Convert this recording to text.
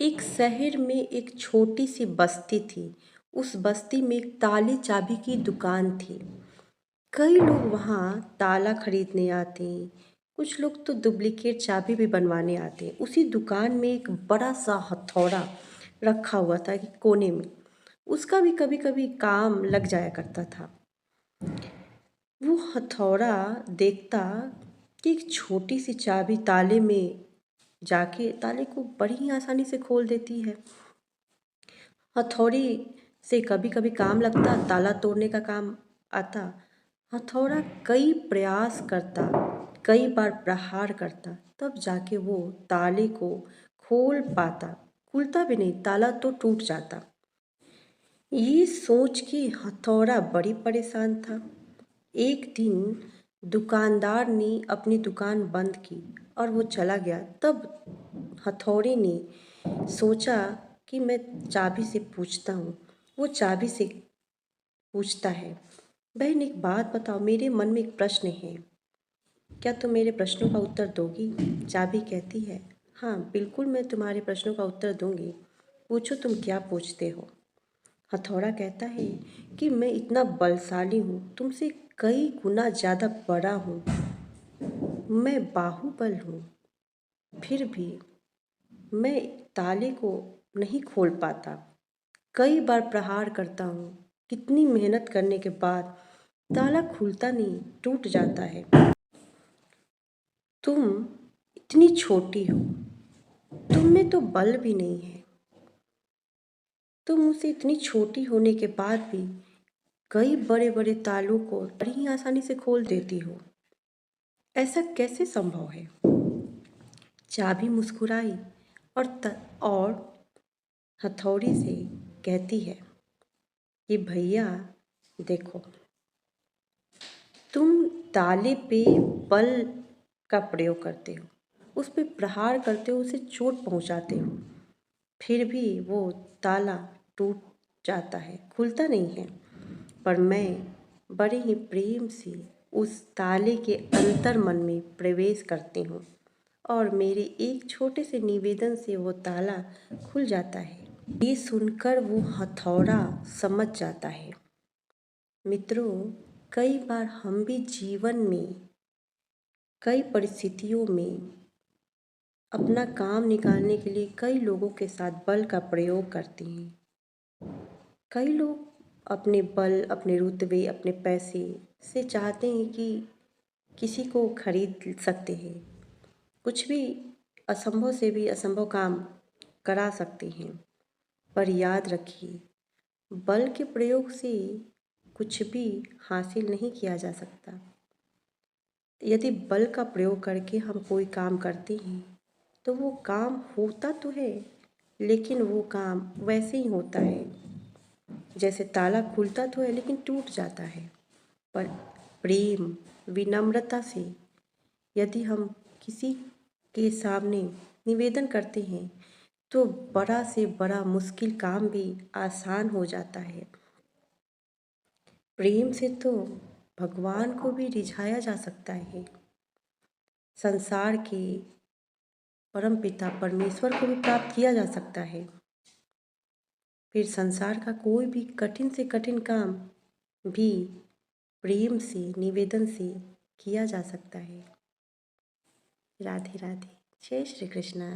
एक शहर में एक छोटी सी बस्ती थी। उस बस्ती में एक ताले चाबी की दुकान थी। कई लोग वहाँ ताला खरीदने आते। कुछ लोग तो डुप्लीकेट चाबी भी बनवाने आते। उसी दुकान में एक बड़ा सा हथौड़ा रखा हुआ था कि कोने में। उसका भी कभी कभी काम लग जाया करता था। वो हथौड़ा देखता कि एक छोटी सी चाबी ताले में जाके ताले को बड़ी ही आसानी से खोल देती है। हथौड़ी से कभी कभी काम लगता, ताला तोड़ने का काम आता। हथौड़ा कई प्रयास करता, कई बार प्रहार करता, तब जाके वो ताले को खोल पाता। खुलता भी नहीं, ताला तो टूट जाता। ये सोच के हथौड़ा बड़ी परेशान था। एक दिन दुकानदार ने अपनी दुकान बंद की और वो चला गया। तब हथौड़े ने सोचा कि मैं चाबी से पूछता हूँ। वो चाबी से पूछता है, बहन एक बात बताओ, मेरे मन में एक प्रश्न है, क्या तुम मेरे प्रश्नों का उत्तर दोगी? चाबी कहती है, हाँ बिल्कुल मैं तुम्हारे प्रश्नों का उत्तर दूंगी। पूछो तुम क्या पूछते हो। हथौड़ा कहता है कि मैं इतना बलशाली हूँ, तुमसे कई गुना ज़्यादा बड़ा हूँ। मैं बाहुबल हूँ, फिर भी मैं ताले को नहीं खोल पाता। कई बार प्रहार करता हूँ, कितनी मेहनत करने के बाद ताला खुलता नहीं, टूट जाता है। तुम इतनी छोटी हो, तुम में तो बल भी नहीं है। तुम मुझसे इतनी छोटी होने के बाद भी कई बड़े बड़े तालों को बड़ी ही आसानी से खोल देती हो। ऐसा कैसे संभव है? चाबी मुस्कुराई और हथौड़ी से कहती है कि भैया देखो, तुम ताले पे बल का प्रयोग करते हो, उस पे प्रहार करते हो, उसे चोट पहुंचाते हो, फिर भी वो ताला टूट जाता है, खुलता नहीं है। पर मैं बड़े ही प्रेम से उस ताले के अंतर मन में प्रवेश करती हूँ और मेरे एक छोटे से निवेदन से वो ताला खुल जाता है। ये सुनकर वो हथौड़ा समझ जाता है। मित्रों, कई बार हम भी जीवन में कई परिस्थितियों में अपना काम निकालने के लिए कई लोगों के साथ बल का प्रयोग करते हैं। कई लोग अपने बल, अपने रुतबे, अपने पैसे से चाहते हैं कि किसी को खरीद सकते हैं, कुछ भी असंभव से भी असंभव काम करा सकते हैं। पर याद रखिए, बल के प्रयोग से कुछ भी हासिल नहीं किया जा सकता। यदि बल का प्रयोग करके हम कोई काम करते हैं तो वो काम होता तो है, लेकिन वो काम वैसे ही होता है जैसे ताला खुलता तो है लेकिन टूट जाता है। पर प्रेम, विनम्रता से यदि हम किसी के सामने निवेदन करते हैं तो बड़ा से बड़ा मुश्किल काम भी आसान हो जाता है। प्रेम से तो भगवान को भी रिझाया जा सकता है। संसार के परम पिता परमेश्वर को भी प्राप्त किया जा सकता है। फिर संसार का कोई भी कठिन से कठिन काम भी प्रेम से, निवेदन से किया जा सकता है। राधे राधे। जय श्री कृष्णा।